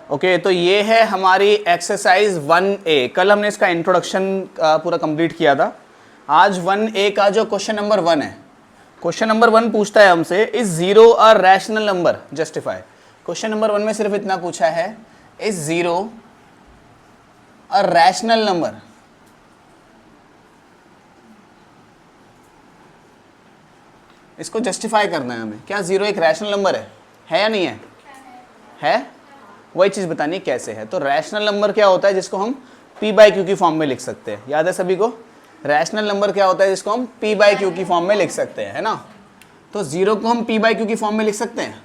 Okay तो ये है हमारी एक्सरसाइज 1A। कल हमने इसका इंट्रोडक्शन पूरा कंप्लीट किया था। आज 1A का जो क्वेश्चन नंबर 1 है, क्वेश्चन नंबर 1 पूछता है हमसे is zero a rational number, justify. Question number 1 में सिर्फ इतना पूछा है, is zero a rational number. इसको जस्टिफाई करना है हमें, क्या जीरो एक रैशनल नंबर है या नहीं है? है, वही चीज बतानी है कैसे है। तो रैशनल नंबर क्या होता है जिसको हम p बाई क्यू की फॉर्म में लिख सकते हैं, याद है सभी को? रैशनल नंबर क्या होता है जिसको हम p बाई क्यू की फॉर्म में लिख सकते हैं, है ना? तो जीरो को हम p बाई क्यू की फॉर्म में लिख सकते हैं,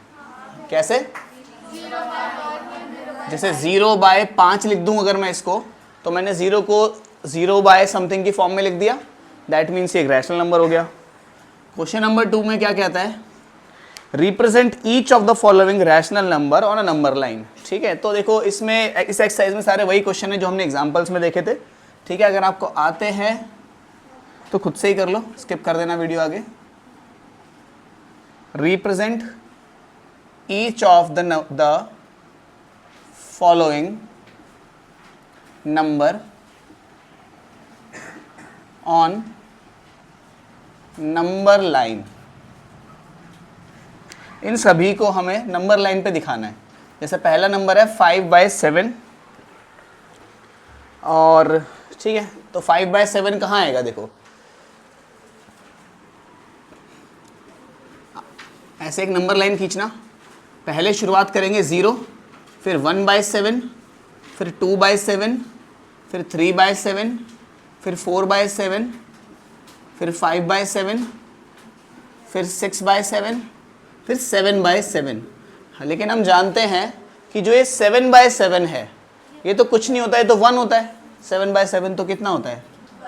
कैसे? जैसे 0/5 लिख दूं अगर मैं इसको, तो मैंने जीरो को 0/समथिंग की फॉर्म में लिख दिया, दैट मीन्स ये एक रैशनल नंबर हो गया। क्वेश्चन नंबर 2 में क्या कहता है, represent each of the following rational number on a number line. ठीक है, तो देखो इसमें इस एक्सरसाइज में सारे वही क्वेश्चन है जो हमने एग्जांपल्स में देखे थे। ठीक है, अगर आपको आते हैं तो खुद से ही कर लो, स्किप कर देना वीडियो आगे। Represent each of the following number on number line. इन सभी को हमें नंबर लाइन पे दिखाना है। जैसे पहला नंबर है 5/7 और ठीक है, तो 5/7 कहाँ आएगा? देखो ऐसे एक नंबर लाइन खींचना, पहले शुरुआत करेंगे 0, फिर 1/7, फिर 2/7, फिर 3/7, फिर 4/7, फिर 5/7, फिर 6/7, फिर 7/7। लेकिन हम जानते हैं कि जो ये 7/7 है ये तो कुछ नहीं होता है, तो 1 होता है। 7/7 तो कितना होता है?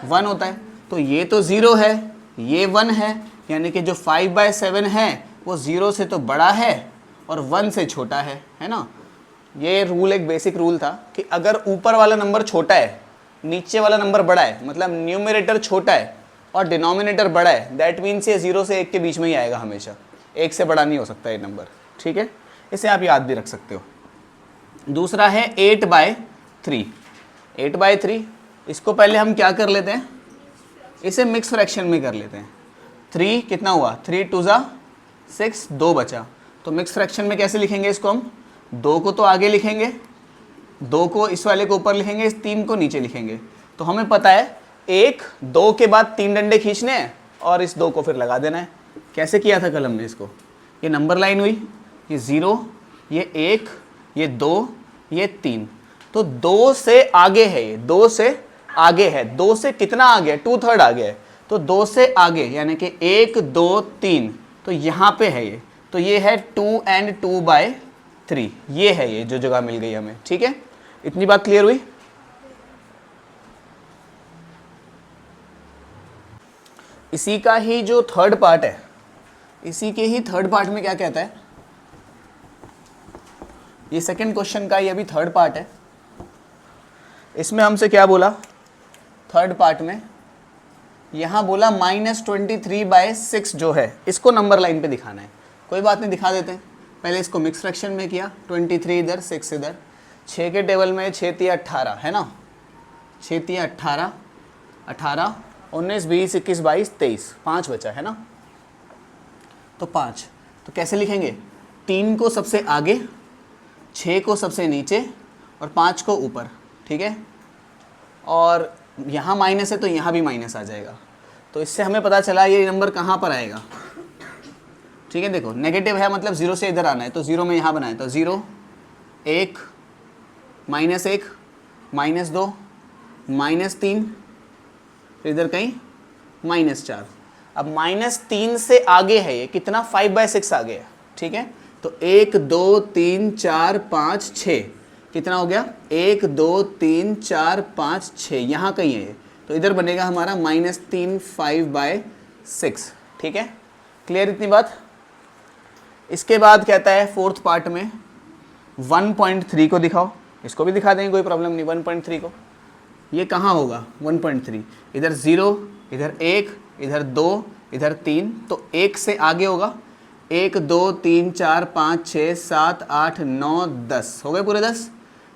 1 होता है। तो ये तो 0 है, ये 1 है, यानी कि जो 5/7 है वो 0 से तो बड़ा है और 1 से छोटा है ना? ये रूल एक बेसिक रूल था कि अगर ऊपर वाला नंबर छोटा है, नीचे वाला नंबर बड़ा है, मतलब न्यूमरेटर छोटा है और डिनोमिनेटर बड़ा है, दैट मीन्स ये 0 से 1 के बीच में ही आएगा हमेशा, 1 से बड़ा नहीं हो सकता ये नंबर। ठीक है, इसे आप याद भी रख सकते हो। दूसरा है 8/3। 8/3 इसको पहले हम क्या कर लेते हैं, इसे मिक्स फ्रैक्शन में कर लेते हैं। 3 कितना हुआ? 3 2 6, 2 बचा। तो मिक्स फ्रैक्शन में कैसे लिखेंगे इसको हम? 2 को तो आगे लिखेंगे, 2 को इस वाले को ऊपर लिखेंगे, इस 3 को नीचे लिखेंगे। तो हमें पता है 1 2 के बाद 3 डंडे खींचने हैं और इस 2 को फिर लगा देना है। कैसे किया था कल हमने इसको? ये नंबर लाइन हुई, ये 0, ये 1, ये 2, ये 3। तो 2 से आगे है, ये 2 से आगे है। 2 से कितना आगे है? 2/3 आगे है। तो 2 से आगे यानी कि 1 2 3, तो यहाँ पे है ये। तो ये है 2 and 2/3, ये है ये जो जगह मिल गई हमें। ठीक है, इतनी बात क्लियर हुई? इसी का ही जो थर्ड पार्ट है, इसी के ही थर्ड पार्ट में क्या कहता है, ये सेकंड क्वेश्चन का ये भी थर्ड पार्ट है। इसमें हमसे क्या बोला थर्ड पार्ट में? यहां बोला -23/6 जो है इसको नंबर लाइन पे दिखाना है। कोई बात नहीं, दिखा देते हैं। पहले इसको मिक्स फ्रैक्शन में किया, 23 इधर 6 इधर, 6 के टेबल में 6 3 18 है ना? 6 3 18, 18 19 20 21 22 23, 5 बचा है ना? तो 5 तो कैसे लिखेंगे? 3 को सबसे आगे, 6 को सबसे नीचे और 5 को ऊपर। ठीक है, और यहाँ माइनस है तो यहाँ भी माइनस आ जाएगा। तो इससे हमें पता चला ये नंबर कहाँ पर आएगा। ठीक है, देखो नेगेटिव है मतलब 0 से इधर आना है, तो 0 में यहाँ बनाए, तो 0 1 -1 -2 -3, फिर इधर कहीं -4। अब -3 से आगे है ये कितना? 5/6 आगे है। ठीक है, तो 1 2 3 4 5 6 कितना हो गया? 1 2 3 4 5 6, यहाँ कहीं है ये, तो इधर बनेगा हमारा -3 5/6। ठीक है, क्लियर इतनी बात? इसके बाद कहता है फोर्थ पार्ट में 1.3 को दिखाओ। इसको भी दिखा देंगे, कोई प्रॉब्लम नहीं। 1.3 को ये कहाँ होगा? 1.3 इधर 0, इधर 1, इधर 2, इधर 3, तो 1 से आगे होगा। 1 2 3 4 5 6 7 8 9 10 हो गए पूरे 10।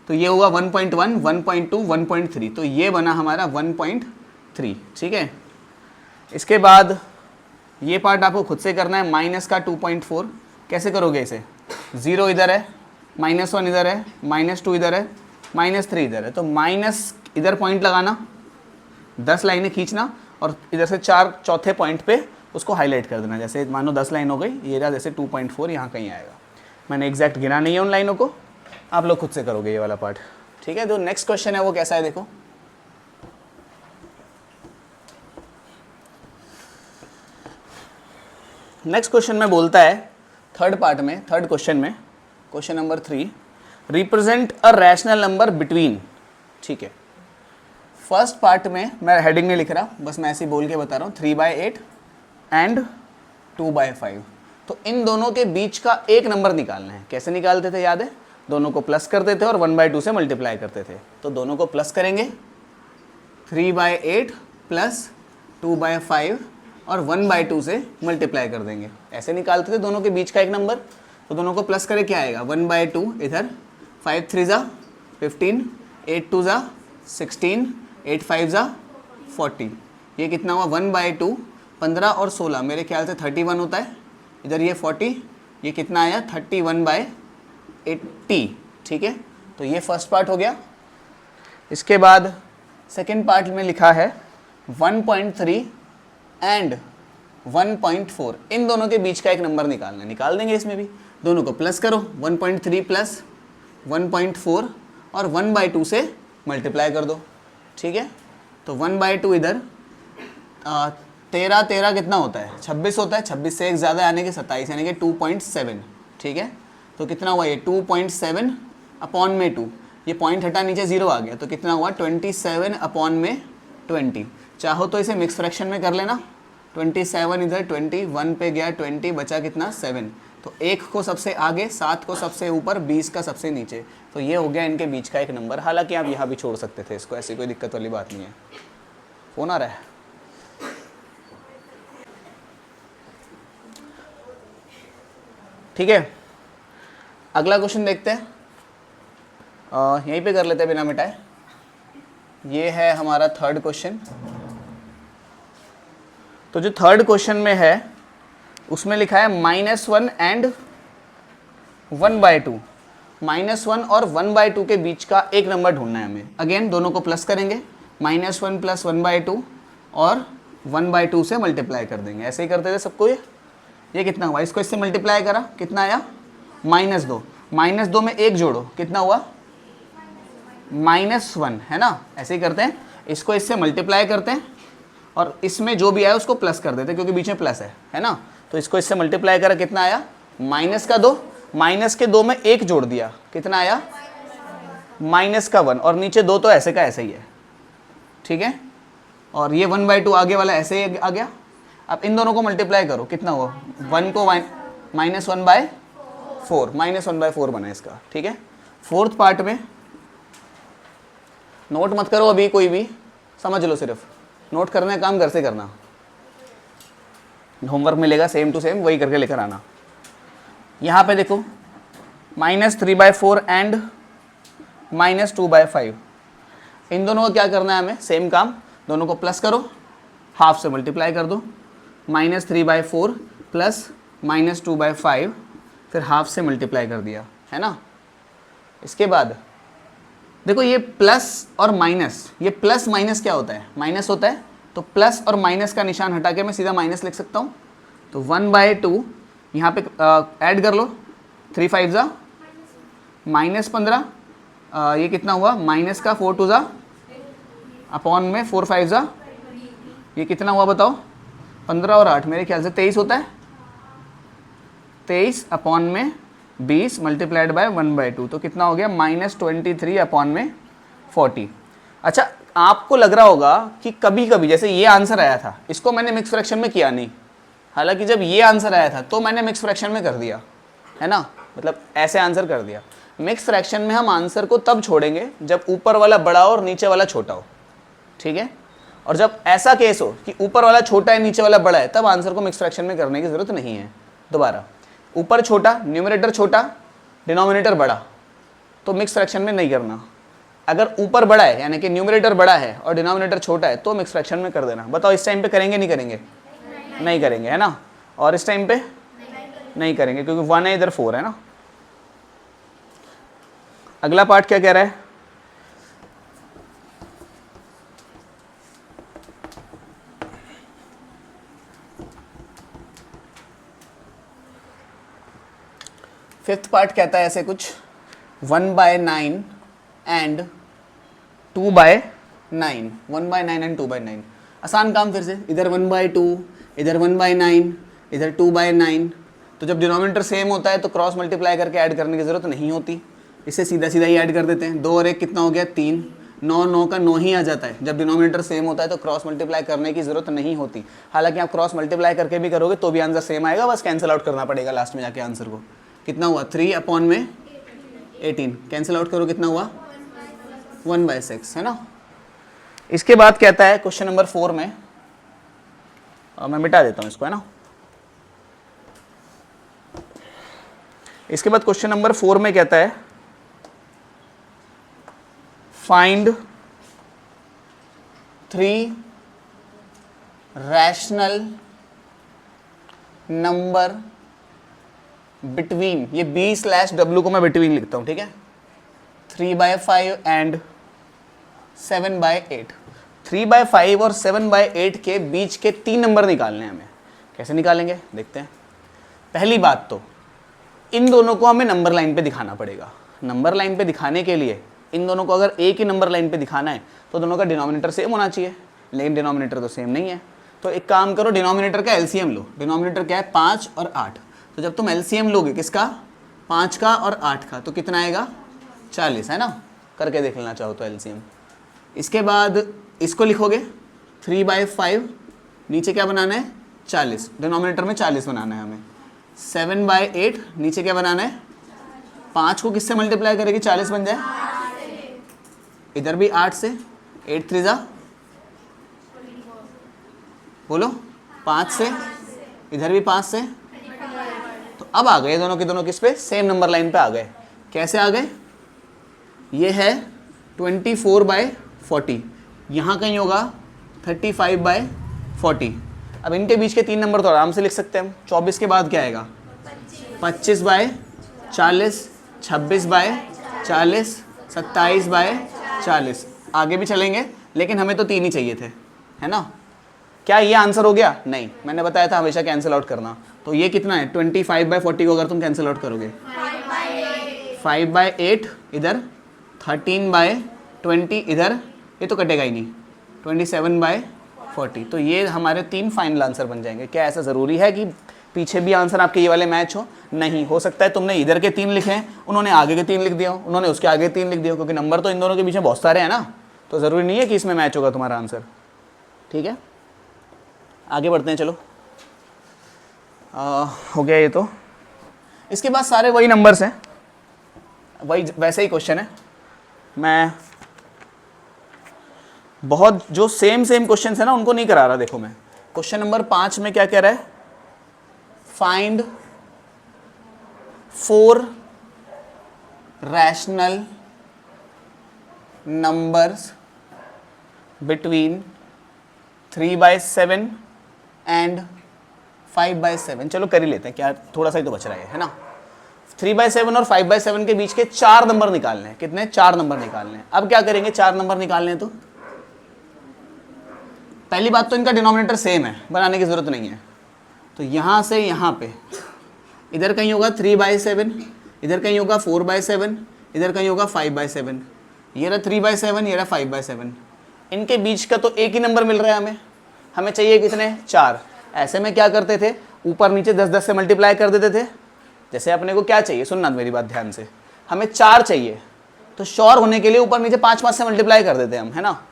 तो ये हुआ 1.1, 1.2, 1.3, तो ये बना हमारा 1.3, ठीक है। इसके बाद ये पार्ट आपको खुद से करना है, माइनस का 2.4 कैसे करोगे इसे, 0 इधर है, -1 इधर है, -2 इधर है, -3 इधर है, तो माइनस इधर पॉइंट लगाना, 10 लाइनें खींचना और इधर से 4 चौथे पॉइंट पे उसको हाईलाइट कर देना। जैसे मानो 10 लाइन हो गई, ये रहा जैसे 2.4 यहाँ कहीं आएगा। मैंने एग्जैक्ट गिना नहीं है उन लाइनों को, आप लोग खुद से करोगे ये वाला पार्ट, ठीक है। तो नेक्स्ट क्वेश्चन है वो कैसा है देखो, नेक्स्ट क्वेश्चन में बोलता है थर्ड पार्ट में, थर्ड क्वेश्चन में, question number 3, represent a rational number between, ठीक है। फर्स्ट पार्ट में मैं हेडिंग नहीं लिख रहा, बस मैं ऐसे ही बोल के बता रहा हूँ, 3/8 एंड 2/5। तो इन दोनों के बीच का एक नंबर निकालना है। कैसे निकालते थे याद है, दोनों को प्लस करते थे और 1/2 से मल्टीप्लाई करते थे। तो दोनों को प्लस करेंगे, 3/8 प्लस 2/5 और 1/2 से मल्टीप्लाई कर देंगे। ऐसे निकालते थे दोनों के बीच का एक नंबर। तो दोनों को प्लस करे क्या आएगा, 1/2 इधर, 5 3 ज़ा 15, 8 2 ज़ा 16, 8 5 ज़ा 40। ये कितना हुआ, 1/2, 15 और 16 मेरे ख्याल से 31 होता है। इधर ये 40, ये कितना आया 31/80, ठीक है। तो ये फर्स्ट पार्ट हो गया। इसके बाद सेकेंड पार्ट में लिखा है 1.3 एंड 1.4, इन दोनों के बीच का एक नंबर निकालना है। निकाल देंगे इसमें भी, दोनों को प्लस करो, 1.3 प्लस 1.4 और 1/2 से मल्टीप्लाई कर दो, ठीक है। तो 1/2 इधर, 13 13 कितना होता है, 26 होता है, 26 से एक ज़्यादा यानी कि 27 यानी कि 2.7, ठीक है। तो कितना हुआ ये 2.7 अपॉन में 2, ये पॉइंट हटा नीचे 0 आ गया, तो कितना हुआ 27 अपॉन में 20। चाहो तो इसे मिक्स फ्रैक्शन में कर लेना, 27 इधर 20, 1 पे गया 20, बचा कितना 7। तो 1 को सबसे आगे, 7 को सबसे ऊपर, 20 का सबसे नीचे। तो ये हो गया इनके बीच का एक नंबर। हालांकि आप यहाँ भी छोड़ सकते थे इसको, ऐसी कोई दिक्कत वाली बात नहीं है। फोन आ रहा है, ठीक है। अगला क्वेश्चन देखते हैं, यहीं पे कर लेते हैं बिना मिटाए। ये है हमारा थर्ड क्वेश्चन। तो जो थर्ड क्वेश्चन में है उसमें लिखा है -1 एंड 1/2। -1 और 1/2 के बीच का एक नंबर ढूंढना है हमें। अगेन दोनों को प्लस करेंगे, -1 प्लस 1/2 और 1/2 से मल्टीप्लाई कर देंगे। ऐसे ही करते थे सबको। ये कितना हुआ, इसको इससे मल्टीप्लाई करा, कितना आया -2, -2 में 1 जोड़ो, कितना हुआ -1, है ना। ऐसे ही करते हैं, इसको इससे मल्टीप्लाई करते हैं और इसमें जो भी आया उसको प्लस कर देते हैं क्योंकि बीच में प्लस है ना। तो इसको इससे मल्टीप्लाई करा, कितना आया -2, -2 में 1 जोड़ दिया, कितना आया -1 और नीचे 2 तो ऐसे का ऐसे ही है, ठीक है। और ये 1/2 आगे वाला ऐसे ही आ गया। अब इन दोनों को मल्टीप्लाई करो, कितना हुआ, 1 को -1/4, -1/4 बना इसका, ठीक है। फोर्थ पार्ट में नोट मत करो अभी, कोई भी समझ लो, सिर्फ नोट करना है काम घर से करना। होमवर्क मिलेगा सेम टू सेम, वही करके लेकर आना। यहाँ पे देखो -3/4 एंड -2/5, इन दोनों को क्या करना है हमें, सेम काम, दोनों को प्लस करो, हाफ से मल्टीप्लाई कर दो, -3/4 प्लस -2/5, फिर हाफ से मल्टीप्लाई कर दिया, है ना। इसके बाद देखो ये प्लस और माइनस, ये प्लस माइनस क्या होता है, माइनस होता है। तो प्लस और माइनस का निशान हटा के मैं सीधा माइनस लिख सकता हूँ। तो 1/2 यहाँ पे ऐड कर लो, 3 5 ज़ा -15, ये कितना हुआ माइनस का 4 2 ज़ा अपॉन में 4 5 ज़ा, ये कितना हुआ बताओ, 15 और 8 मेरे ख्याल से 23 होता है। 23 अपॉन में 20 मल्टीप्लाइड बाय 1/2, तो कितना हो गया -23 अपॉन में 40। अच्छा, आपको लग रहा होगा कि कभी कभी जैसे ये आंसर आया था, इसको मैंने मिक्स फ्रैक्शन में किया नहीं, हालांकि जब ये आंसर आया था तो मैंने मिक्स फ्रैक्शन में कर दिया, है ना, मतलब ऐसे आंसर कर दिया। मिक्स फ्रैक्शन में हम आंसर को तब छोड़ेंगे जब ऊपर वाला बड़ा हो और नीचे वाला छोटा हो, ठीक है। और जब ऐसा केस हो कि ऊपर वाला छोटा है नीचे वाला बड़ा है, तब आंसर को मिक्स फ्रैक्शन में करने की जरूरत नहीं है। दोबारा, ऊपर छोटा, न्यूमरेटर छोटा, डिनोमिनेटर बड़ा, तो मिक्स फ्रैक्शन में नहीं करना। अगर ऊपर बड़ा है यानी कि न्यूमरेटर बड़ा है और डिनोमिनेटर छोटा है तो मिक्स फ्रैक्शन में कर देना। बताओ इस टाइम पे करेंगे नहीं करेंगे? नहीं करेंगे, है ना। और इस टाइम पे नहीं करेंगे क्योंकि 1 है, इधर 4 है ना। अगला पार्ट क्या कह रहा है? फिफ्थ पार्ट कहता है ऐसे कुछ 1/9 एंड 2/9, 1/9 एंड 2/9। आसान काम फिर से, इधर 1/2, इधर 1/9, इधर 2/9। तो जब डिनोमिनेटर सेम होता है तो क्रॉस मल्टीप्लाई करके ऐड करने की जरूरत नहीं होती, इसे सीधा सीधा ही ऐड कर देते हैं। 2 और 1 कितना हो गया? 3। 9 9 का 9 ही आ जाता है। जब डिनोमिनेटर सेम होता है तो क्रॉस मल्टीप्लाई करने की जरूरत नहीं होती। हालांकि आप क्रॉस मल्टीप्लाई करके भी करोगे तो भी आंसर सेम आएगा, बस कैंसिल आउट करना पड़ेगा लास्ट में जाके आंसर को। कितना हुआ? 3/18। कैंसिल आउट करो, कितना हुआ? 1/6, है ना। इसके बाद कहता है क्वेश्चन नंबर 4 में, मैं मिटा देता हूं इसको, है ना। इसके बाद क्वेश्चन नंबर 4 में कहता है फाइंड 3 रैशनल नंबर बिटवीन, ये B/W को मैं बिटवीन लिखता हूं, ठीक है। 3/5 एंड 7/8। 3/5 और 7/8 के बीच के 3 नंबर निकालने हैं हमें। कैसे निकालेंगे देखते हैं। पहली बात तो इन दोनों को हमें नंबर लाइन पे दिखाना पड़ेगा। नंबर लाइन पे दिखाने के लिए इन दोनों को अगर एक ही नंबर लाइन पे दिखाना है तो दोनों का डिनोमिनेटर सेम होना चाहिए, लेकिन डिनोमिनेटर तो सेम नहीं है। तो एक काम करो, डिनोमिनेटर का एलसीएम लो। डिनोमिनेटर क्या है? 5 और 8। तो जब तुम एलसीएम लोगे किसका? 5 का और 8 का, तो कितना आएगा? 40, है ना। करके देख लेना चाहो तो एलसीएम। इसके बाद इसको लिखोगे 3/5, नीचे क्या बनाना है? 40। डिनोमिनेटर में 40 बनाना है हमें। 7/8, नीचे क्या बनाना है? 5 को किससे मल्टीप्लाई करेगी 40 बन जाए? इधर भी 8 से, 8 3 जा, बोलो 5 से, इधर भी 5 से। तो अब आ गए दोनों के दोनों किस पे? सेम नंबर लाइन पे आ गए। कैसे आ गए? ये है 24/40, यहाँ कहीं होगा 35/40। अब इनके बीच के 3 नंबर तो आराम से लिख सकते हैं हम। 24 के बाद क्या आएगा? 25/40, 26/40, 27/40। आगे भी चलेंगे लेकिन हमें तो 3 ही चाहिए थे, है ना। क्या ये आंसर हो गया? नहीं, मैंने बताया था हमेशा कैंसिल आउट करना। तो ये कितना है? 25/40 को अगर तुम कैंसिल आउट करोगे 5/8, इधर 13/20, इधर ये तो कटेगा ही नहीं, 27/40। तो ये हमारे 3 फाइनल आंसर बन जाएंगे। क्या ऐसा ज़रूरी है कि पीछे भी आंसर आपके ये वाले मैच हो? नहीं, हो सकता है तुमने इधर के 3 लिखे हैं, उन्होंने आगे के 3 लिख दिया हो, उन्होंने उसके आगे 3 लिख दिया हो, क्योंकि नंबर तो इन दोनों के बीच में बहुत सारे हैं ना। तो ज़रूरी नहीं है कि इसमें मैच होगा तुम्हारा आंसर, ठीक है। आगे बढ़ते हैं, चलो। हो गया ये तो। इसके बाद सारे वही नंबर्स हैं, वही वैसे ही क्वेश्चन है। मैं बहुत जो सेम क्वेश्चन है ना उनको नहीं करा रहा। देखो मैं क्वेश्चन नंबर 5 में क्या कह रहा है? Find 4 rational numbers between 3/7 and 5/7। चलो कर ही लेते हैं, क्या थोड़ा सा ही तो बच रहा है ना। 3/7 और 5/7 के बीच के 4 नंबर निकालने हैं। कितने? 4 नंबर निकालने हैं। अब क्या करेंगे? 4 नंबर निकालने हैं तो पहली बात तो इनका डिनोमिनेटर सेम है, बनाने की जरूरत नहीं है। तो यहाँ से यहाँ पे इधर कहीं होगा 3/7, इधर कहीं होगा 4/7, इधर कहीं होगा 5/7। ये रहा 3/7, ये रहा 5/7। इनके बीच का तो एक ही नंबर मिल रहा है हमें। हमें चाहिए कितने? 4। ऐसे में क्या करते थे? ऊपर नीचे 10-10 से मल्टीप्लाई कर देते थे। जैसे अपने को क्या चाहिए, सुनना मेरी बात ध्यान से, हमें 4 चाहिए तो श्योर होने के लिए ऊपर नीचे 5-5 से मल्टीप्लाई कर देते हैं हम, है ना।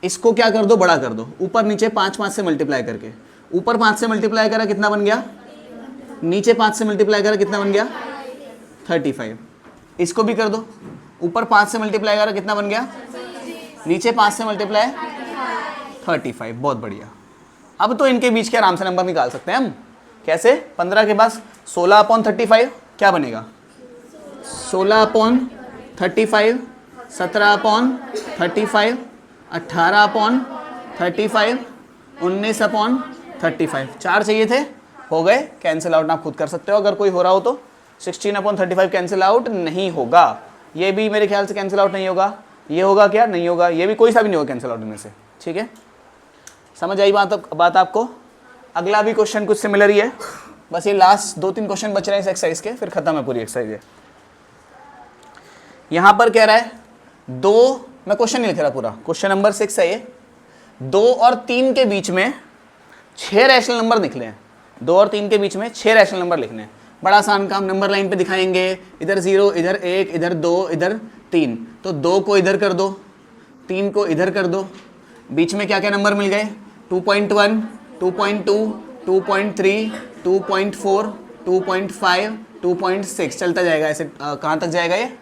इसको क्या कर दो? बड़ा कर दो, ऊपर नीचे 5-5 से मल्टीप्लाई करके। ऊपर 5 से मल्टीप्लाई करा कितना बन गया? नीचे 5 से मल्टीप्लाई करा कितना बन गया? 35। इसको भी कर दो, ऊपर 5 से मल्टीप्लाई करा कितना बन गया? नीचे 5 से मल्टीप्लाई 35। बहुत बढ़िया। अब तो इनके बीच के आराम से नंबर निकाल सकते हैं हम। कैसे? 15 के पास 16/35 क्या बनेगा? 16/35 35, 17/35, 18/35, 19/35, 4 चाहिए थे, हो गए, कैंसिल आउट आप खुद कर सकते हो अगर कोई हो रहा हो तो। 16/35 कैंसिल आउट नहीं होगा, ये भी मेरे ख्याल से कैंसिल आउट नहीं होगा, ये होगा क्या, नहीं होगा, ये भी कोई सा भी नहीं होगा कैंसिल आउट में से, ठीक है। समझ आई बात आपको। अगला भी क्वेश्चन कुछ सिमिलर ही है, बस ये लास्ट 2-3 क्वेश्चन बच रहे हैं इस एक्सरसाइज के, फिर खत्म है पूरी एक्सरसाइज है। यहां पर कह रहा है 2, मैं क्वेश्चन नहीं लिख रहा पूरा, क्वेश्चन नंबर 6 है ये। 2 और 3 के बीच में 6 रैशनल नंबर निकले हैं, 2 और 3 के बीच में 6 रैशनल नंबर लिखने हैं। बड़ा आसान काम, नंबर लाइन पे दिखाएंगे, इधर 0, इधर 1, इधर 2, इधर 3, तो 2 को इधर कर दो, 3 को इधर कर दो, बीच में क्या क्या नंबर मिल गए, 2.1, 2.2, 2.3, 2.4, 2.5, 2.6, चलता जाएगा ऐसे। कहाँ तक जाएगा ये,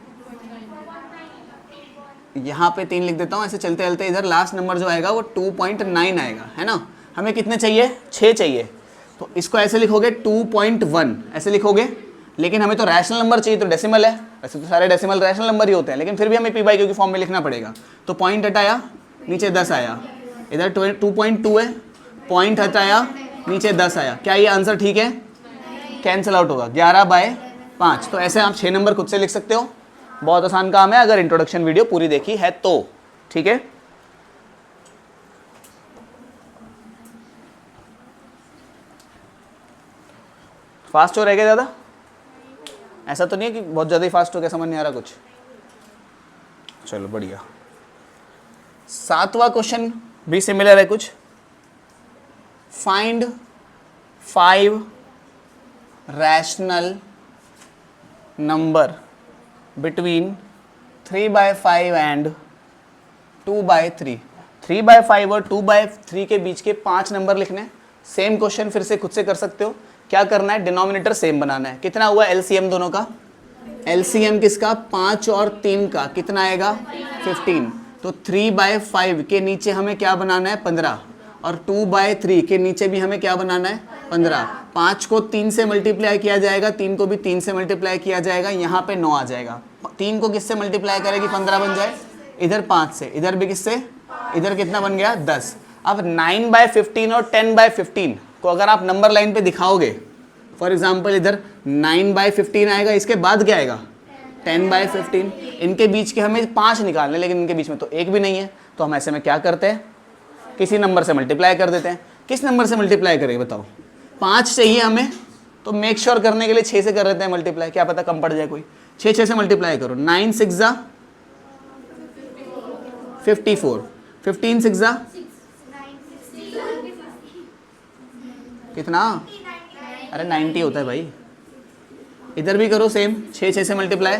यहाँ पे 3 लिख देता हूँ, ऐसे चलते चलते इधर लास्ट नंबर जो आएगा वो 2.9 आएगा, है ना। हमें कितने चाहिए, 6 चाहिए, तो इसको ऐसे लिखोगे 2.1 ऐसे लिखोगे, लेकिन हमें तो रैशनल नंबर चाहिए, तो डेसिमल है, वैसे तो सारे डेसिमल रैशनल नंबर ही होते हैं, लेकिन फिर भी हमें p/q की फॉर्म में लिखना पड़ेगा। तो पॉइंट हटाया, नीचे 10 आया, इधर 2.2 है, पॉइंट हटाया, नीचे 10 आया, क्या ये आंसर ठीक है, कैंसिल आउट होगा 11/5। तो ऐसे आप 6 नंबर खुद से लिख सकते हो, बहुत आसान काम है अगर इंट्रोडक्शन वीडियो पूरी देखी है तो, ठीक है। फास्ट हो रहेगा ज़्यादा, ऐसा तो नहीं है कि बहुत ज़्यादा ही फास्ट हो गया, समझ नहीं आ रहा कुछ, चलो बढ़िया। 7वां क्वेश्चन भी सिमिलर है कुछ। Find 5 rational number between 3/5 and 2/3। 3/5 और 2/3 के बीच के 5 नंबर लिखने। सेम क्वेश्चन फिर से खुद से कर सकते हो, क्या करना है, डिनोमिनेटर सेम बनाना है। कितना हुआ एलसीएम दोनों का, एलसीएम किसका, 5 और 3 का, कितना आएगा 15। तो 3/5 के नीचे हमें क्या बनाना है 15, और 2/3 के नीचे भी हमें क्या बनाना है 15। 5 को 3 से मल्टीप्लाई किया जाएगा, 3 को भी 3 से मल्टीप्लाई किया जाएगा, यहाँ पे 9 आ जाएगा। 3 को किससे मल्टीप्लाई करेगी 15 बन जाए, इधर 5 से, इधर भी किससे, इधर कितना बन गया 10। अब 9/15 और 10/15 को अगर आप नंबर लाइन पे दिखाओगे, फॉर एग्जाम्पल इधर 9/15 आएगा, इसके बाद क्या आएगा 10/15, इनके बीच के हमें 5 निकालने, लेकिन इनके बीच में तो एक भी नहीं है, तो हम ऐसे में क्या करते हैं, किसी नंबर से मल्टीप्लाई कर देते हैं। किस नंबर से मल्टीप्लाई करेंगे बताओ, 5 चाहिए हमें, तो मेक श्योर करने के लिए 6 से कर देते हैं मल्टीप्लाई, क्या पता कम पड़ जाए कोई। 6 से मल्टीप्लाई करो, 9 6 जा 54, 15 6 जा कितना, अरे 90 होता है भाई। इधर भी करो सेम, 6 से मल्टीप्लाई,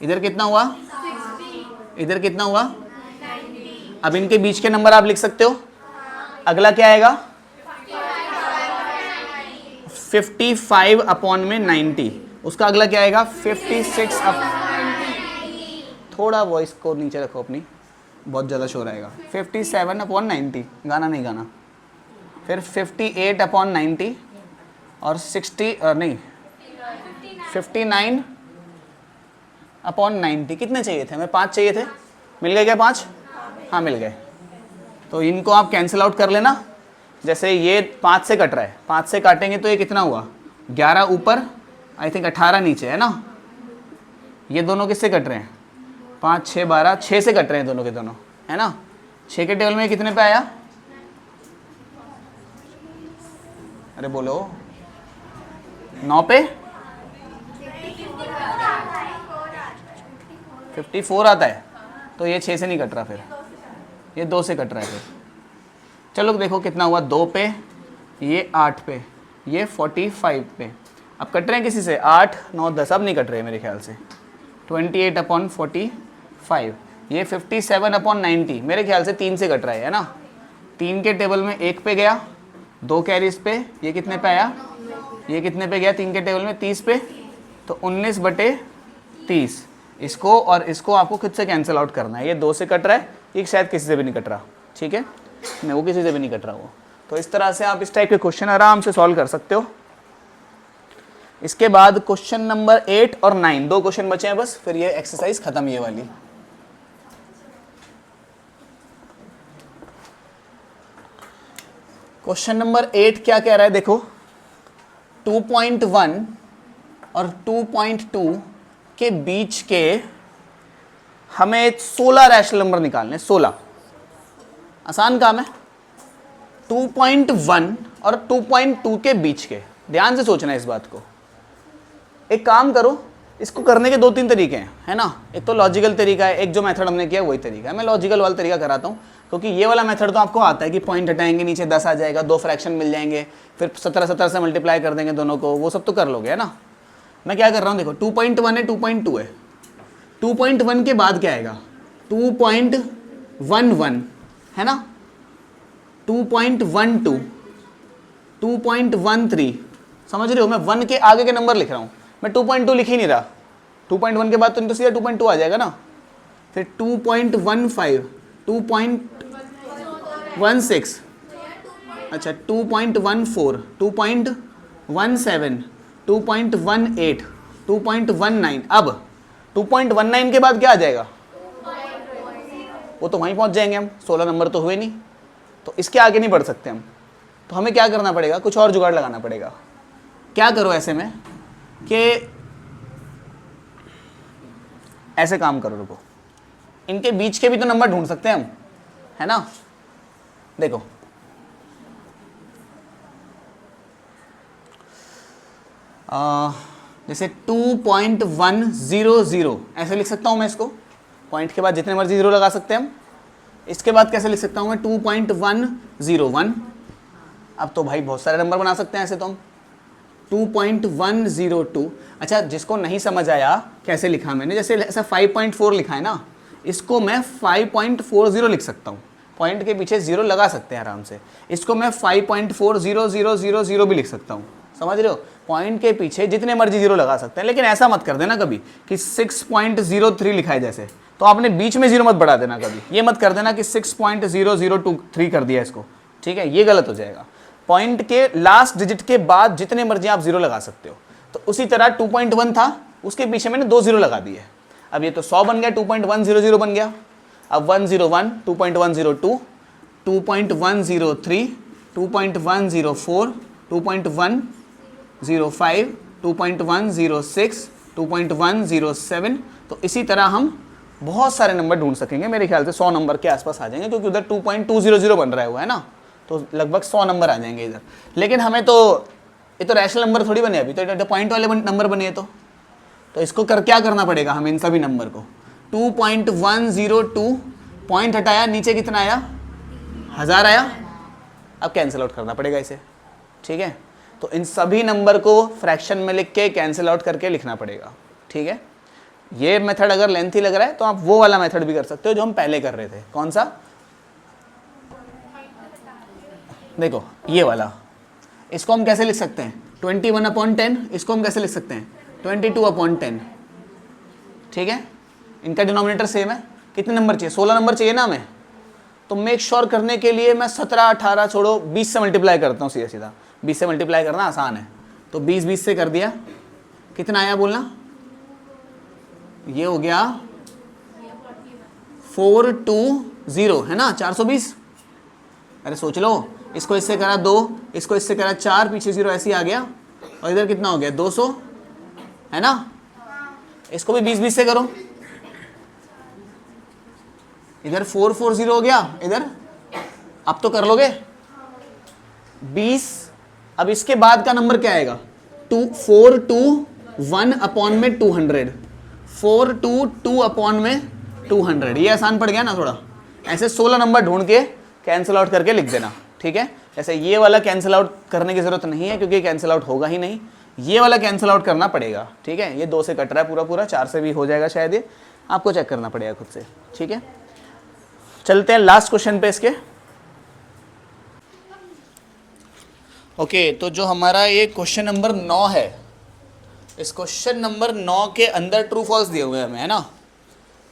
इधर कितना हुआ, इधर कितना हुआ। अब इनके बीच के नंबर आप लिख सकते हो, अगला क्या आएगा 55/90, उसका अगला क्या आएगा 56 थोड़ा वॉइस को नीचे रखो अपनी, बहुत ज़्यादा शोर आएगा। 57/90, गाना नहीं गाना, फिर 58/90 और 59/90। कितने चाहिए थे हमें, 5 चाहिए थे, मिल गए क्या 5, हाँ मिल गए। तो इनको आप कैंसिल आउट कर लेना, जैसे ये 5 से कट रहा है, 5 से काटेंगे तो ये कितना हुआ 11 ऊपर, आई थिंक 18 नीचे, है ना। ये दोनों किससे कट रहे हैं, 5 6 12, 6 से कट रहे हैं दोनों के दोनों, है ना। 6 के टेबल में कितने पे आया, अरे बोलो 9 पे 54 आता है, तो ये 6 से नहीं कट रहा, फिर ये 2 से कट रहा है। फिर चलो देखो कितना हुआ, 2 पे, ये 8 पे, ये 45 पे। अब कट रहे हैं किसी से, 8 9 10, अब नहीं कट रहे मेरे ख्याल से। 28/45, ये 57/90, मेरे ख्याल से 3 से कट रहा है ना। 3 के टेबल में 1 पे गया, 2 कैरीज पे, ये कितने पे आया, ये कितने पे गया 3 के टेबल में 30 पे, तो 19/30। इसको और इसको आपको खुद से कैंसिल आउट करना है। ये 2 से कट रहा है, ये शायद किसी से भी नहीं कट रहा, ठीक है, नहीं वो किसी से भी नहीं कट रहा वो। तो इस तरह से आप इस टाइप के क्वेश्चन आराम से सॉल्व कर सकते हो। इसके बाद क्वेश्चन नंबर 8 और 9 दो क्वेश्चन बचे हैं बस, फिर ये एक्सरसाइज खत्म ये वाली। क्वेश्चन नंबर 8 क्या कह रहा है देखो, 2.1 और 2.2 के बीच के हमें 16 रैशनल नंबर निकालने, 16। आसान काम है। 2.1 और 2.2 के बीच के, ध्यान से सोचना है इस बात को। एक काम करो, इसको करने के 2-3 तरीके हैं, है ना। एक तो लॉजिकल तरीका है, एक जो मेथड हमने किया वही तरीका है। मैं लॉजिकल वाला तरीका कराता हूँ, क्योंकि ये वाला मेथड तो आपको आता है कि पॉइंट हटाएंगे नीचे 10 आ जाएगा, 2 फ्रैक्शन मिल जाएंगे, फिर 17 से मल्टीप्लाई कर देंगे दोनों को, वो सब तो कर लोगे, है ना। मैं क्या कर रहा हूँ देखो, 2.1 है, 2.2 है, 2.1 के बाद क्या आएगा, 2.11 है ना, 2.12, 2.13, समझ रहे हो। मैं 1 के आगे के नंबर लिख रहा हूँ, मैं 2.2 लिख ही नहीं रहा। 2.1 के बाद तो सीधा 2.2 आ जाएगा ना। फिर 2.15, 2.16, अच्छा 2.14, 2.17, 2.18, 2.19। अब 2.19 के बाद क्या आ जाएगा, वो तो वहीं पहुंच जाएंगे हम, 16 नंबर तो हुए नहीं, तो इसके आगे नहीं बढ़ सकते हम। तो हमें क्या करना पड़ेगा, कुछ और जुगाड़ लगाना पड़ेगा। क्या करो ऐसे में कि ऐसे काम करो, रुको, इनके बीच के भी तो नंबर ढूंढ सकते हैं हम, है ना। देखो जैसे 2.100 ऐसे लिख सकता हूं मैं इसको, पॉइंट के बाद जितने मर्जी जीरो लगा सकते हैं हम। इसके बाद कैसे लिख सकता हूं मैं, 2.101। अब तो भाई बहुत सारे नंबर बना सकते हैं ऐसे तो हम। 2.102, अच्छा जिसको नहीं समझ आया कैसे लिखा मैंने, जैसे ऐसा 5.4 लिखा है ना, इसको मैं 5.40 लिख सकता हूँ, पॉइंट के पीछे जीरो लगा सकते हैं आराम से। इसको मैं 5.40000 भी लिख सकता हूँ, समझ रहे हो। पॉइंट के पीछे जितने मर्जी जीरो लगा सकते हैं, लेकिन ऐसा मत कर देना कभी कि 6.03 लिखा है जैसे, तो आपने बीच में जीरो मत बढ़ा देना कभी। ये मत कर देना कि 6.0023 कर दिया इसको, ठीक है, ये गलत हो जाएगा। पॉइंट के लास्ट डिजिट के बाद जितने मर्जी आप जीरो लगा सकते हो। तो उसी तरह 2.1 था, उसके पीछे मैंने 2 जीरो लगा दिए। अब ये तो 100 बन गया, 2.100 बन गया। अब 101, 2.102, 2.103, 2.104, 2.105, 2.106, 2.107। तो इसी तरह हम बहुत सारे नंबर ढूंढ सकेंगे, मेरे ख्याल से 100 नंबर के आसपास आ जाएंगे, क्योंकि उधर 2.200 बन रहा है वो, है ना, तो लगभग 100 नंबर आ जाएंगे इधर। लेकिन हमें तो ये तो रैशनल नंबर थोड़ी बने अभी, तो पॉइंट वाले नंबर बने तो इसको क्या करना पड़ेगा हमें, इन सभी नंबर को 2.102, पॉइंट हटाया, नीचे कितना आया, 1000 आया। अब कैंसिल आउट करना पड़ेगा इसे, ठीक है। तो इन सभी नंबर को फ्रैक्शन में लिख के कैंसिल आउट करके लिखना पड़ेगा, ठीक है। ये मेथड अगर लेंथी लग रहा है तो आप वो वाला मेथड भी कर सकते हो जो हम पहले कर रहे थे। कौन सा, देखो ये वाला, इसको हम कैसे लिख सकते हैं, 21/10। इसको हम कैसे लिख सकते हैं, 22/10, ठीक है। इनका डिनोमिनेटर सेम है। कितने नंबर चाहिए, 16 नंबर चाहिए ना हमें। तो मेक श्योर करने के लिए मैं 17, 18 छोड़ो 20 से मल्टीप्लाई करता हूँ सीधा सीधा। 20 से मल्टीप्लाई करना आसान है, तो 20 से कर दिया, कितना आया बोलना, ये हो गया 420, है ना, 420। अरे सोच लो, इसको इससे करा 2, इसको इससे करा 4, पीछे 0 ऐसे ही आ गया, और इधर कितना हो गया 200, है ना। इसको भी 20 से करो, इधर 440 हो गया, इधर अब तो कर लोगे 20। अब इसके बाद का नंबर क्या आएगा, 421/200, 422/200। ये आसान पड़ गया ना थोड़ा। ऐसे 16 नंबर ढूंढ के कैंसिल आउट करके लिख देना, ठीक है। जैसे ये वाला कैंसिल आउट करने की जरूरत नहीं है, क्योंकि कैंसिल आउट होगा ही नहीं। ये वाला कैंसिल आउट करना पड़ेगा, ठीक है। ये 2 से कट रहा है पूरा, 4 से भी हो जाएगा शायद, ये आपको चेक करना पड़ेगा खुद से, ठीक है। चलते हैं लास्ट क्वेश्चन पे इसके। ओके, तो जो हमारा ये क्वेश्चन नंबर 9 है, इस क्वेश्चन नंबर 9 के अंदर ट्रू फॉल्स दिए हुए हैं हमें, है ना।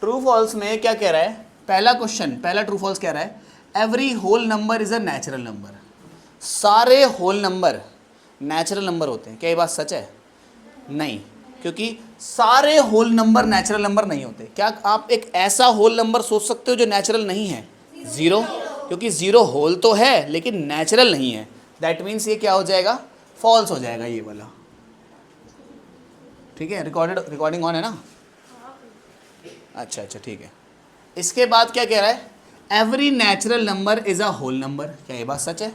ट्रू फॉल्स में क्या कह रहा है, पहला ट्रू फॉल्स कह रहा है, every whole number is a natural number. सारे होल नंबर नेचुरल नंबर होते हैं। क्या ये बात सच है? नहीं, क्योंकि सारे होल नंबर नेचुरल नंबर नहीं होते। क्या आप एक ऐसा होल नंबर सोच सकते हो जो नेचुरल नहीं है? ज़ीरो, क्योंकि ज़ीरो होल तो है लेकिन नेचुरल नहीं है। दैट मीन्स ये क्या हो जाएगा? फॉल्स हो जाएगा ये वाला। ठीक है, रिकॉर्डिंग ऑन है ना? अच्छा अच्छा ठीक है। इसके बाद क्या कह रहा है? Every natural number is a whole number. क्या ये बात सच है?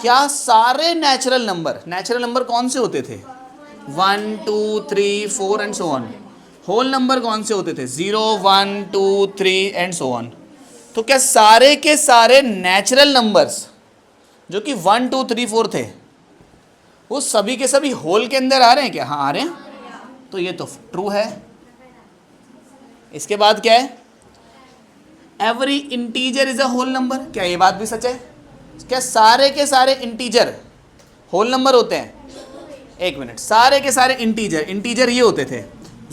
क्या सारे नेचुरल नंबर कौन से होते थे? 1 2 3 4 and so on. Whole number कौन से होते थे? 0 1 2 3 एंड सो ऑन। तो क्या सारे के सारे नेचुरल नंबर्स जो कि 1 2 3 4 थे वो सभी के सभी होल के अंदर आ रहे हैं क्या? हाँ आ रहे हैं। तो ये तो ट्रू है। इसके बाद क्या है? Every integer is a whole number. क्या ये बात भी सच है? क्या सारे के सारे इंटीजर होल नंबर होते हैं? एक मिनट, सारे के सारे इंटीजर ये होते थे,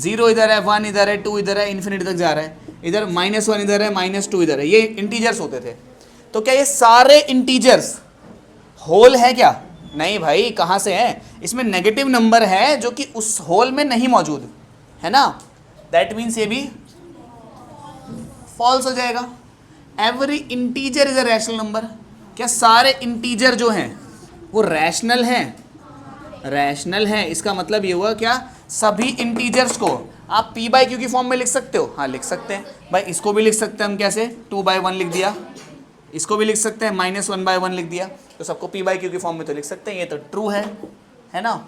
0 इधर है, 1 इधर है, 2 इधर है, इन्फिनिटी तक जा रहा है, इधर -1 इधर है, -2 इधर है, ये इंटीजर्स होते थे। तो क्या ये सारे इंटीजर्स होल है क्या? नहीं भाई, कहाँ से है? इसमें नेगेटिव नंबर है जो कि उस होल में नहीं मौजूद है ना। दैट मीन्स ये भी फॉल्स हो जाएगा। Every integer is a rational number. क्या सारे इंटीजर जो हैं वो रैशनल हैं? रैशनल है। इसका मतलब ये हुआ क्या? सभी इंटीजर्स को आप p बाई क्यू की फॉर्म में लिख सकते हो? हाँ लिख सकते हैं भाई। इसको भी लिख सकते हैं हम कैसे? 2/1 लिख दिया। इसको भी लिख सकते हैं, -1/1 लिख दिया। तो सबको p बाई क्यू की फॉर्म में तो लिख सकते हैं। ये तो ट्रू है ना।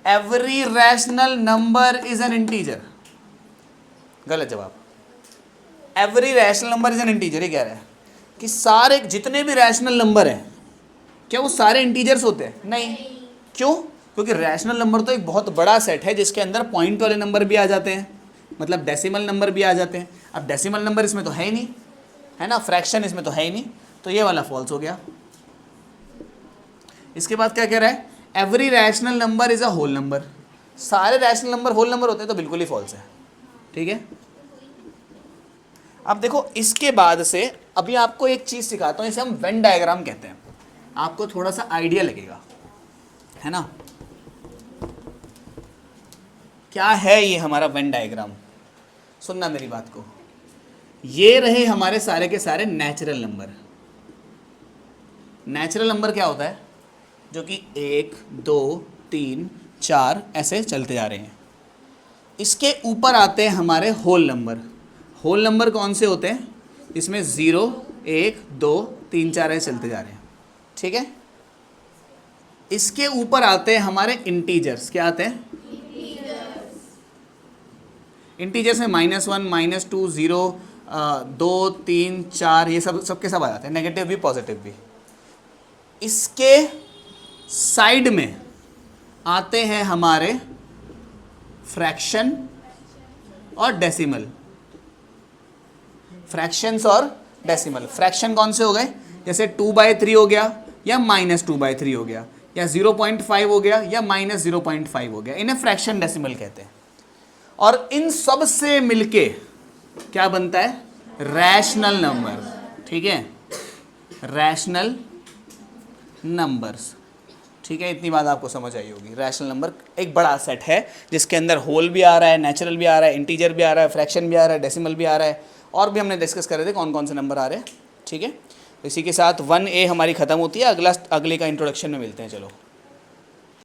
Every rational number is an integer. गलत जवाब। Every rational number is an integer ये कह रहा है कि सारे जितने भी रैशनल नंबर हैं क्या वो सारे इंटीजर्स होते हैं? नहीं। क्यों? क्योंकि रैशनल नंबर तो एक बहुत बड़ा सेट है जिसके अंदर पॉइंट वाले नंबर भी आ जाते हैं, मतलब डेसिमल नंबर भी आ जाते हैं। अब डेसिमल नंबर इसमें तो है ही नहीं, है ना, फ्रैक्शन इसमें तो है ही नहीं, तो ये वाला फॉल्स हो गया। इसके बाद क्या कह रहा है? Every rational number is a whole number. सारे रैशनल नंबर होल नंबर होते हैं, तो बिल्कुल ही फॉल्स है। ठीक है। अब देखो इसके बाद से अभी आपको एक चीज सिखाता हूँ, इसे हम वेन डायग्राम कहते हैं। आपको थोड़ा सा आइडिया लगेगा, है ना। क्या है ये हमारा वेन डायग्राम? सुनना मेरी बात को। ये रहे हमारे सारे के सारे नेचुरल नंबर। नेचुरल नंबर क्या होता है? जो कि 1 2 3 4 ऐसे चलते जा रहे हैं। इसके ऊपर आते हैं हमारे होल नंबर। होल नंबर कौन से होते हैं? इसमें 0 1 2 3 4 ऐसे चलते जा रहे हैं। ठीक है। इसके ऊपर आते हैं हमारे इंटीजर्स। क्या आते हैं? इंटीजर्स में -1 -2 0 2 3 4 ये सबके सब आ जाते हैं, नेगेटिव भी पॉजिटिव भी। इसके साइड में आते हैं हमारे फ्रैक्शन और डेसिमल। फ्रैक्शंस और डेसिमल। फ्रैक्शन कौन से हो गए? जैसे 2/3 हो गया या -2/3 हो गया या 0.5 हो गया या -0.5 हो गया, इन्हें फ्रैक्शन डेसिमल कहते हैं। और इन सब से मिलके क्या बनता है? Rational number. ठीक है, रैशनल नंबर्स। ठीक है, इतनी बात आपको समझ आई होगी। रैशनल नंबर एक बड़ा सेट है जिसके अंदर होल भी आ रहा है, नेचुरल भी आ रहा है, इंटीजर भी आ रहा है, फ्रैक्शन भी आ रहा है, डेसिमल भी आ रहा है, और भी हमने डिस्कस कर रहे थे कौन कौन से नंबर आ रहे हैं। ठीक है, इसी के साथ 1A हमारी ख़त्म होती है। अगले का इंट्रोडक्शन में मिलते हैं। चलो।